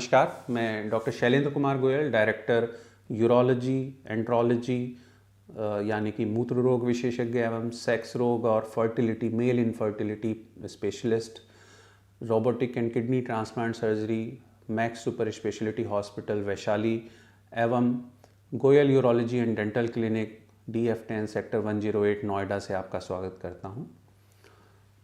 नमस्कार, मैं doctor Shailendra Kumar Goyal, director urology, andrology यानी कि मूत्र रोग विशेषज्ञ एवं सेक्स रोग और fertility, male infertility specialist, robotic and kidney transplant surgery, Max super speciality hospital Vaishali एवं Goyal urology and dental clinic DF10 sector 108 Noida से आपका स्वागत करता हूं।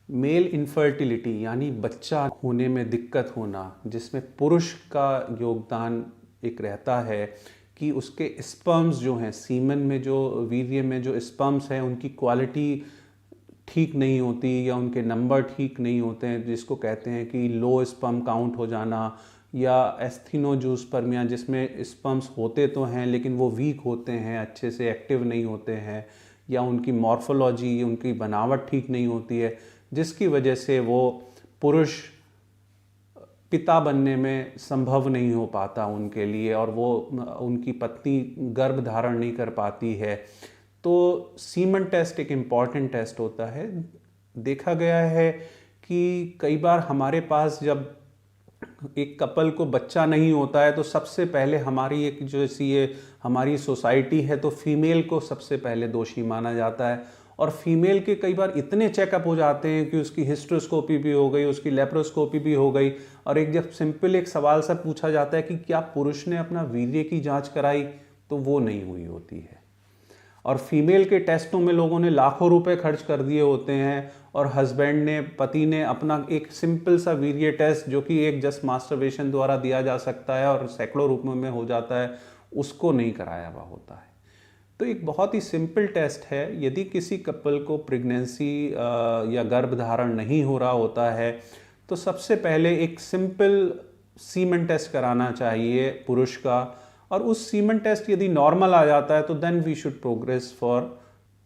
मेल इनफर्टिलिटी यानी बच्चा होने में दिक्कत होना, जिसमें पुरुष का योगदान एक रहता है कि उसके स्पर्म्स जो हैं, सीमन में जो वीर्य में जो स्पर्म्स हैं, उनकी क्वालिटी ठीक नहीं होती या उनके नंबर ठीक नहीं होते हैं, जिसको कहते हैं कि लो स्पर्म काउंट हो जाना या एस्थेनोजूस्पर्मिया, जिसमें स्पर्म्स होते तो हैं लेकिन वो वीक होते हैं, अच्छे से एक्टिव नहीं होते हैं, या उनकी मॉर्फोलॉजी, उनकी बनावट ठीक नहीं होती है, जिसकी वजह से वो पुरुष पिता बनने में संभव नहीं हो पाता उनके लिए, और वो उनकी पत्नी गर्भ धारण नहीं कर पाती है। तो सीमन टेस्ट एक इम्पॉर्टेंट टेस्ट होता है। देखा गया है कि कई बार हमारे पास जब एक कपल को बच्चा नहीं होता है तो सबसे पहले हमारी एक जैसी ये हमारी सोसाइटी है तो फीमेल को सबसे पहले दोषी माना जाता है, और फीमेल के कई बार इतने चेकअप हो जाते हैं कि उसकी हिस्ट्रोस्कोपी भी हो गई, उसकी लेप्रोस्कोपी भी हो गई, और एक जब सिंपल एक सवाल सा पूछा जाता है कि क्या पुरुष ने अपना वीर्य की जांच कराई, तो वो नहीं हुई होती है। और फीमेल के टेस्टों में लोगों ने लाखों रुपए खर्च कर दिए होते हैं, और हस्बैंड ने, पति ने अपना एक सिंपल सा वीर्य टेस्ट जो कि एक जस्ट मास्टरबेशन द्वारा दिया जा सकता है और सैकड़ों रुपयों में हो जाता है, उसको नहीं कराया हुआ होता है। तो एक बहुत ही सिंपल टेस्ट है। यदि किसी कपल को प्रेगनेंसी या गर्भधारण नहीं हो रहा होता है तो सबसे पहले एक सिंपल सीमन टेस्ट कराना चाहिए पुरुष का, और उस सीमन टेस्ट यदि नॉर्मल आ जाता है तो then we should progress for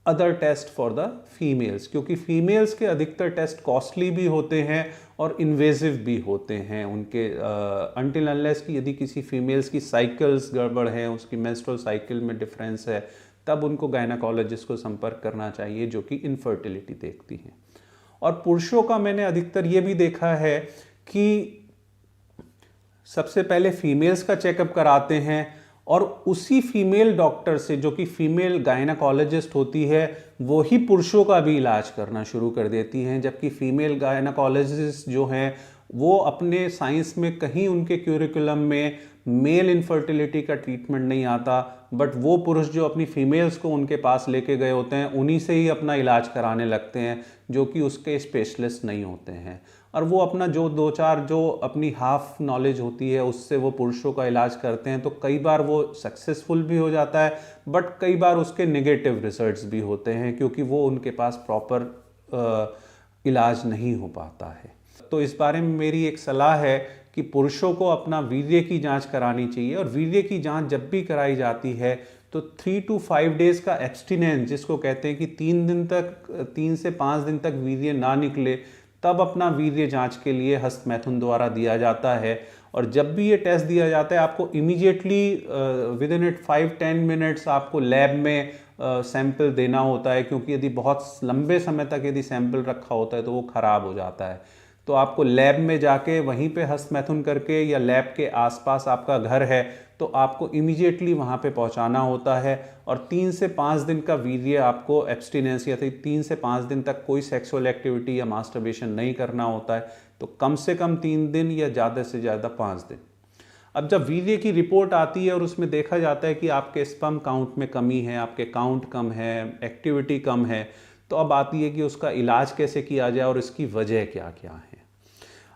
other test for the females, क्योंकि फीमेल्स के अधिकतर टेस्ट कॉस्टली भी होते हैं और इन्वेजिव भी होते हैं उनके, अनटिल अनलेस कि यदि किसी फीमेल्स की साइकिल्स गड़बड़ हैं, उसकी मेंस्ट्रुअल साइकिल में डिफरेंस है, तब उनको गायनाकोलॉजिस्ट को संपर्क करना चाहिए जो कि इनफर्टिलिटी देखती हैं। और पुरुषों का मैंने अधिकतर ये भी देखा है कि सबसे पहले फीमेल्स का चेकअप कराते हैं, और उसी फीमेल डॉक्टर से, जो कि फीमेल गायनाकोलॉजिस्ट होती है, वो ही पुरुषों का भी इलाज करना शुरू कर देती हैं। जबकि फीमेल गायनाकोलॉजिस्ट जो हैं वो अपने साइंस में कहीं उनके क्यूरिकुलम में मेल इनफर्टिलिटी का ट्रीटमेंट नहीं आता, बट वो पुरुष जो अपनी फीमेल्स को उनके पास लेके गए होते हैं उन्हीं से ही अपना इलाज कराने लगते हैं, जो कि उसके स्पेशलिस्ट नहीं होते हैं। और वो अपना जो दो चार जो अपनी हाफ नॉलेज होती है उससे वो पुरुषों का इलाज करते हैं, तो कई बार वो सक्सेसफुल भी हो जाता है, बट कई बार उसके नेगेटिव रिजल्ट्स भी होते हैं, क्योंकि वो उनके पास प्रॉपर इलाज नहीं हो पाता है। तो इस बारे में मेरी एक सलाह है कि पुरुषों को अपना वीर्य की जांच करानी चाहिए, और वीर्य की जांच जब भी कराई जाती है तो 3 to 5 डेज का एब्स्टिनेंस, जिसको कहते हैं कि 3 से 5 दिन तक वीर्य ना निकले, तब अपना वीर्य जांच के लिए हस्तमैथुन द्वारा दिया जाता है। और जब भी ये टेस्ट दिया जाता है आपको immediately with in it 5-10 minutes आपको लैब में सैंपल देना होता है, क्योंकि यदि बहुत लंबे समय तक यदि सैंपल रखा होता है तो वो ख़राब हो जाता है। तो आपको लैब में जाके वहीं पे हस्तमैथुन करके, या लैब के आसपास आपका घर है तो आपको इमीडिएटली वहाँ पे पहुँचाना होता है, और 3 से 5 दिन का वीर्य आपको एब्स्टिनेंस, या 3 से 5 दिन तक कोई सेक्सुअल एक्टिविटी या मास्टरबेशन नहीं करना होता है, तो कम से कम 3 दिन या ज़्यादा से ज़्यादा 5 दिन। अब जब वीर्य की रिपोर्ट आती है और उसमें देखा जाता है कि आपके स्पर्म काउंट में कमी है, आपके काउंट कम है, एक्टिविटी कम है, तो अब आती है कि उसका इलाज कैसे किया जाए और इसकी वजह क्या क्या है।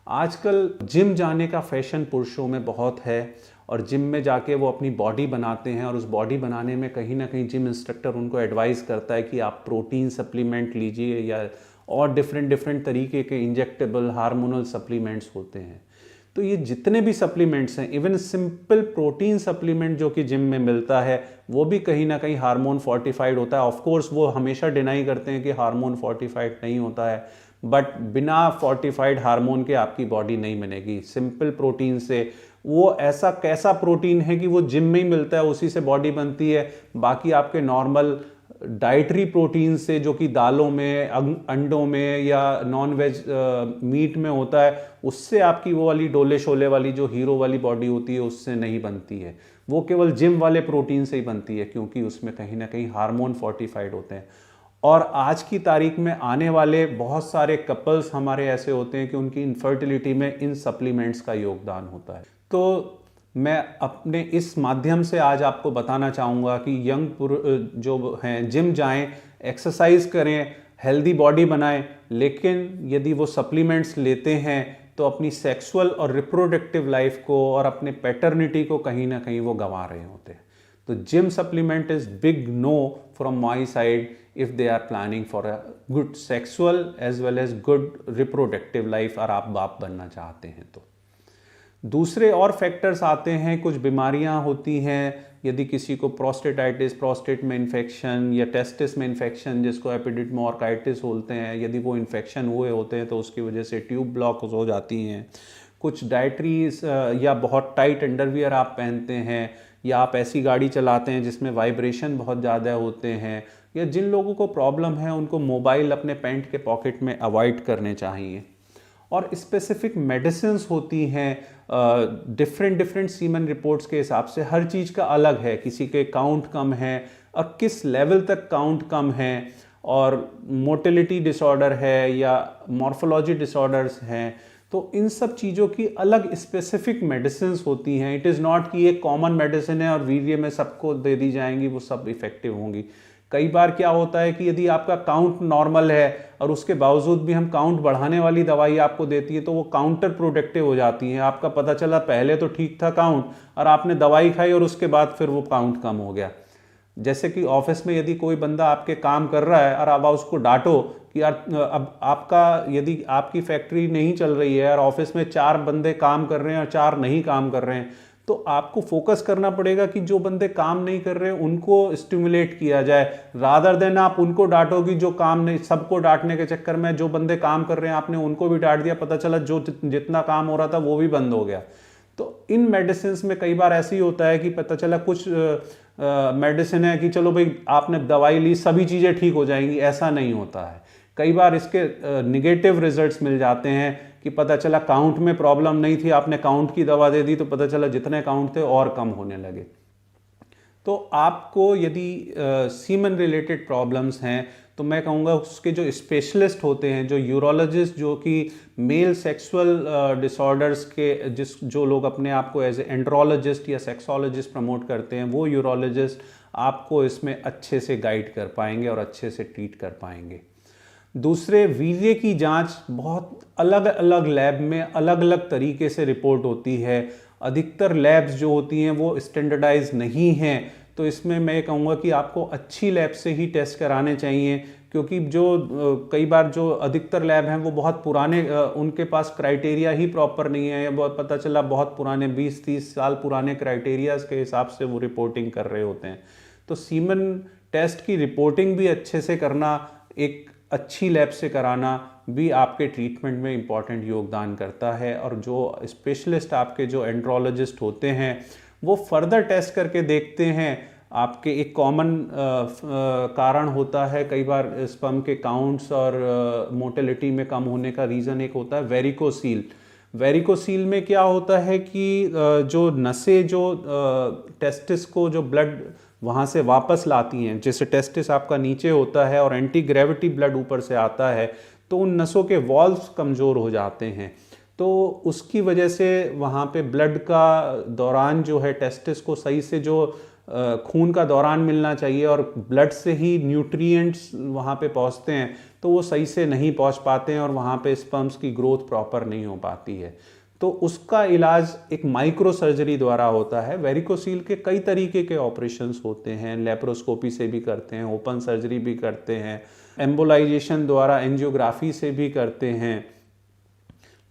आजकल जिम जाने का फैशन पुरुषों में बहुत है, और जिम में जाके वो अपनी बॉडी बनाते हैं, और उस बॉडी बनाने में कहीं ना कहीं जिम इंस्ट्रक्टर उनको एडवाइस करता है कि आप प्रोटीन सप्लीमेंट लीजिए, या और डिफरेंट तरीके के इंजेक्टेबल हार्मोनल सप्लीमेंट्स होते हैं। तो ये जितने भी सप्लीमेंट्स हैं, इवन सिंपल प्रोटीन सप्लीमेंट जो कि जिम में मिलता है, वो भी कहीं ना कहीं हार्मोन फोर्टिफाइड होता है। ऑफ कोर्स वो हमेशा डिनाई करते हैं कि हार्मोन फोर्टिफाइड नहीं होता है, बट बिना फोर्टिफाइड हार्मोन के आपकी बॉडी नहीं बनेगी। सिंपल प्रोटीन से, वो ऐसा कैसा प्रोटीन है कि वो जिम में ही मिलता है, उसी से बॉडी बनती है, बाकी आपके नॉर्मल डाइटरी प्रोटीन से, जो कि दालों में, अंडों में या नॉन वेज मीट में होता है, उससे आपकी वो वाली डोले शोले वाली जो हीरो वाली बॉडी होती है उससे नहीं बनती है। वो केवल जिम वाले प्रोटीन से ही बनती है, क्योंकि उसमें कहीं ना कहीं हार्मोन फोर्टिफाइड होते हैं। और आज की तारीख में आने वाले बहुत सारे कपल्स हमारे ऐसे होते हैं कि उनकी इनफर्टिलिटी में इन सप्लीमेंट्स का योगदान होता है। तो मैं अपने इस माध्यम से आज आपको बताना चाहूँगा कि यंग जो हैं जिम जाएं, एक्सरसाइज करें, हेल्दी बॉडी बनाएं, लेकिन यदि वो सप्लीमेंट्स लेते हैं तो अपनी सेक्सुअल और रिप्रोडक्टिव लाइफ को और अपने पैटर्निटी को कहीं ना कहीं वो गंवा रहे होते हैं। तो gym supplement is big no from my side if they are planning for a good sexual as well as good reproductive life, और आप बाप बनना चाहते हैं तो। दूसरे और फैक्टर्स आते हैं, कुछ बीमारियां होती हैं, यदि किसी को प्रोस्टेटाइटिस, प्रोस्टेट में इन्फेक्शन, या टेस्टिस में इन्फेक्शन जिसको एपिडिडमोर्काइटिस बोलते हैं, यदि वो इन्फेक्शन हुए होते हैं तो उसकी वजह से ट्यूब ब्लॉक हो जाती हैं। कुछ डाइटरीज या बहुत टाइट अंडरवियर आप पहनते हैं, या आप ऐसी गाड़ी चलाते हैं जिसमें वाइब्रेशन बहुत ज़्यादा होते हैं, या जिन लोगों को प्रॉब्लम है उनको मोबाइल अपने पैंट के पॉकेट में अवॉइड करने चाहिए। और स्पेसिफिक मेडिसिन्स होती हैं, डिफरेंट सीमन रिपोर्ट्स के हिसाब से हर चीज़ का अलग है, किसी के काउंट कम है और किस लेवल तक काउंट कम है, और मोटिलिटी डिसऑर्डर है या मॉर्फोलॉजी डिसऑर्डर्स हैं, तो इन सब चीज़ों की अलग स्पेसिफिक मेडिसिन्स होती हैं। इट इज़ नॉट कि एक कॉमन मेडिसिन है और वीर्य में सबको दे दी जाएंगी, वो सब इफ़ेक्टिव होंगी। कई बार क्या होता है कि यदि आपका काउंट नॉर्मल है और उसके बावजूद भी हम काउंट बढ़ाने वाली दवाई आपको देती है तो वो काउंटर प्रोडक्टिव हो जाती हैं। आपका पता चला पहले तो ठीक था काउंट, और आपने दवाई खाई और उसके बाद फिर वो काउंट कम हो गया। जैसे कि ऑफिस में यदि कोई बंदा आपके काम कर रहा है और आप उसको डांटो कि यार अब आपका, यदि आपकी फैक्ट्री नहीं चल रही है और ऑफिस में 4 बंदे काम कर रहे हैं और 4 नहीं काम कर रहे हैं, तो आपको फोकस करना पड़ेगा कि जो बंदे काम नहीं कर रहे हैं उनको स्टिमुलेट किया जाए, रादर देन आप उनको डांटो कि जो काम नहीं। सबको डांटने के चक्कर में जो बंदे काम कर रहे हैं आपने उनको भी डांट दिया, पता चला जो जितना काम हो रहा था वो भी बंद हो गया। तो इन मेडिसिन में कई बार ऐसे ही होता है कि पता चला कुछ मेडिसिन है कि चलो भाई आपने दवाई ली सभी चीज़ें ठीक हो जाएंगी, ऐसा नहीं होता है। कई बार इसके निगेटिव रिजल्ट्स मिल जाते हैं कि पता चला काउंट में प्रॉब्लम नहीं थी, आपने काउंट की दवा दे दी तो पता चला जितने काउंट थे और कम होने लगे। तो आपको यदि सीमन रिलेटेड प्रॉब्लम्स हैं तो मैं कहूँगा उसके जो स्पेशलिस्ट होते हैं, जो यूरोलॉजिस्ट, जो कि मेल सेक्सुअल डिसऑर्डर्स के जो लोग अपने आप को एज ए एंड्रोलॉजिस्ट या सेक्सोलॉजिस्ट प्रमोट करते हैं, वो यूरोलॉजिस्ट आपको इसमें अच्छे से गाइड कर पाएंगे और अच्छे से ट्रीट कर पाएंगे। दूसरे, वीर्य की जांच बहुत अलग अलग लैब में अलग अलग तरीके से रिपोर्ट होती है। अधिकतर लैब्स जो होती हैं वो स्टैंडर्डाइज नहीं हैं, तो इसमें मैं कहूँगा कि आपको अच्छी लैब से ही टेस्ट कराने चाहिए, क्योंकि जो कई बार जो अधिकतर लैब हैं वो बहुत पुराने, उनके पास क्राइटेरिया ही प्रॉपर नहीं है, या बहुत पता चला बहुत पुराने 20-30 साल पुराने क्राइटेरियाज के हिसाब से वो रिपोर्टिंग कर रहे होते हैं। तो सीमन टेस्ट की रिपोर्टिंग भी अच्छे से करना, एक अच्छी लैब से कराना भी आपके ट्रीटमेंट में इम्पॉर्टेंट योगदान करता है। और जो स्पेशलिस्ट आपके जो एंड्रोलॉजिस्ट होते हैं वो फर्दर टेस्ट करके देखते हैं। आपके एक कॉमन कारण होता है कई बार स्पर्म के काउंट्स और मोटिलिटी में कम होने का रीज़न एक होता है वेरिकोसील। वेरिकोसील में क्या होता है कि जो नसें जो टेस्टिस को जो ब्लड वहाँ से वापस लाती हैं, जैसे टेस्टिस आपका नीचे होता है और एंटी ग्रेविटी ब्लड ऊपर से आता है, तो उन नसों के वॉल्व्स कमज़ोर हो जाते हैं, तो उसकी वजह से वहाँ पे ब्लड का दौरान जो है, टेस्टिस को सही से जो खून का दौरान मिलना चाहिए और ब्लड से ही न्यूट्रिएंट्स वहाँ पे पहुँचते हैं, तो वो सही से नहीं पहुँच पाते हैं और वहाँ पे स्पर्म्स की ग्रोथ प्रॉपर नहीं हो पाती है। तो उसका इलाज एक माइक्रो सर्जरी द्वारा होता है। वेरिकोसील के कई तरीके के ऑपरेशंस होते हैं, लेप्रोस्कोपी से भी करते हैं, ओपन सर्जरी भी करते हैं, एम्बोलाइजेशन द्वारा एंजियोग्राफी से भी करते हैं,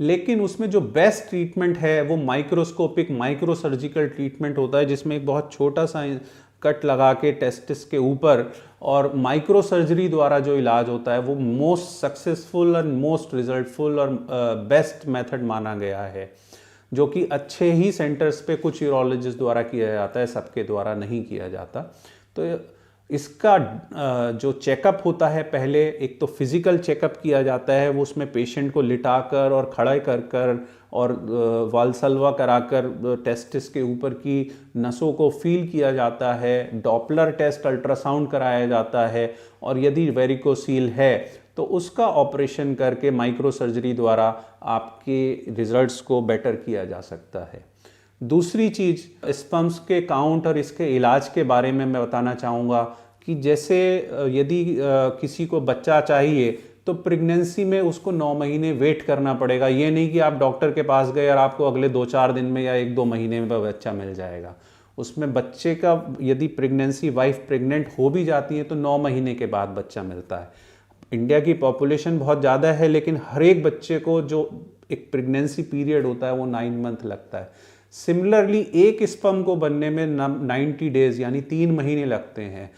लेकिन उसमें जो बेस्ट ट्रीटमेंट है वो माइक्रोस्कोपिक माइक्रो सर्जिकल ट्रीटमेंट होता है, जिसमें एक बहुत छोटा सा कट लगा के टेस्टिस के ऊपर, और माइक्रो सर्जरी द्वारा जो इलाज होता है वो मोस्ट सक्सेसफुल और मोस्ट रिजल्टफुल और बेस्ट मेथड माना गया है, जो कि अच्छे ही सेंटर्स पे कुछ यूरोलॉजिस्ट द्वारा किया जाता है, सबके द्वारा नहीं किया जाता। तो इसका जो चेकअप होता है, पहले एक तो फिज़िकल चेकअप किया जाता है, वो उसमें पेशेंट को लिटाकर और खड़ा कर कर और वाल्सल्वा कराकर टेस्टिस के ऊपर की नसों को फील किया जाता है, डॉपलर टेस्ट अल्ट्रासाउंड कराया जाता है, और यदि वेरिकोसील है तो उसका ऑपरेशन करके माइक्रो सर्जरी द्वारा आपके रिजल्ट्स को बेटर किया जा सकता है। दूसरी चीज़, स्पर्म्स के काउंट और इसके इलाज के बारे में मैं बताना चाहूँगा कि जैसे यदि किसी को बच्चा चाहिए तो प्रेगनेंसी में उसको 9 महीने वेट करना पड़ेगा। ये नहीं कि आप डॉक्टर के पास गए और आपको अगले 2-4 दिन में या 1-2 महीने में बच्चा मिल जाएगा। उसमें बच्चे का, यदि प्रेगनेंसी वाइफ प्रेग्नेंट हो भी जाती है तो 9 महीने के बाद बच्चा मिलता है। इंडिया की पॉपुलेशन बहुत ज़्यादा है, लेकिन हर एक बच्चे को जो एक प्रेगनेंसी पीरियड होता है वो 9 मंथ लगता है। सिमिलरली एक स्पर्म को बनने में 90 डेज यानी 3 महीने लगते हैं।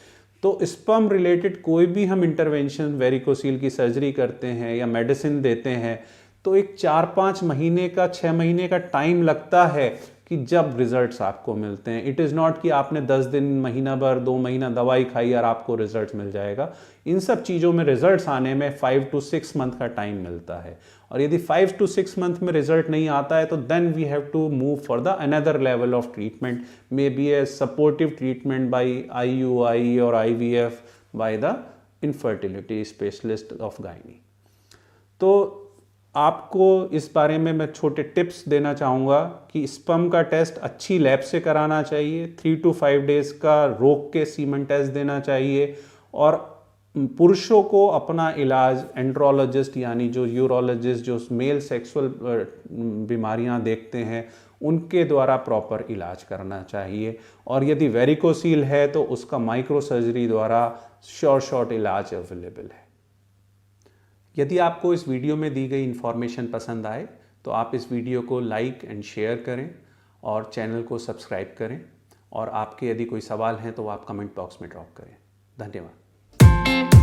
तो स्पर्म रिलेटेड कोई भी हम इंटरवेंशन, वेरिकोसील की सर्जरी करते हैं या मेडिसिन देते हैं, तो एक 4-5 महीने का, 6 महीने का टाइम लगता है कि जब रिजल्ट्स आपको मिलते हैं। इट इज़ नॉट कि आपने 10 दिन, महीना भर, 2 महीना दवाई खाई और आपको रिजल्ट्स मिल जाएगा। इन सब चीज़ों में रिजल्ट्स आने में 5 to 6 मंथ का टाइम मिलता है, और यदि 5 to 6 मंथ में रिजल्ट नहीं आता है तो then we have to move for the another level of treatment, may be a supportive treatment by IUI और IVF by the infertility specialist of gynae. तो आपको इस बारे में मैं छोटे टिप्स देना चाहूँगा कि स्पर्म का टेस्ट अच्छी लैब से कराना चाहिए, 3 to 5 डेज का रोक के सीमन टेस्ट देना चाहिए, और पुरुषों को अपना इलाज एंड्रोलॉजिस्ट यानी जो यूरोलॉजिस्ट, जो मेल सेक्सुअल बीमारियां देखते हैं, उनके द्वारा प्रॉपर इलाज करना चाहिए। और यदि वेरिकोसील है तो उसका माइक्रो सर्जरी द्वारा शॉर्ट इलाज अवेलेबल है। यदि आपको इस वीडियो में दी गई इन्फॉर्मेशन पसंद आए तो आप इस वीडियो को लाइक एंड शेयर करें और चैनल को सब्सक्राइब करें, और आपके यदि कोई सवाल हैं तो आप कमेंट बॉक्स में ड्रॉप करें। धन्यवाद।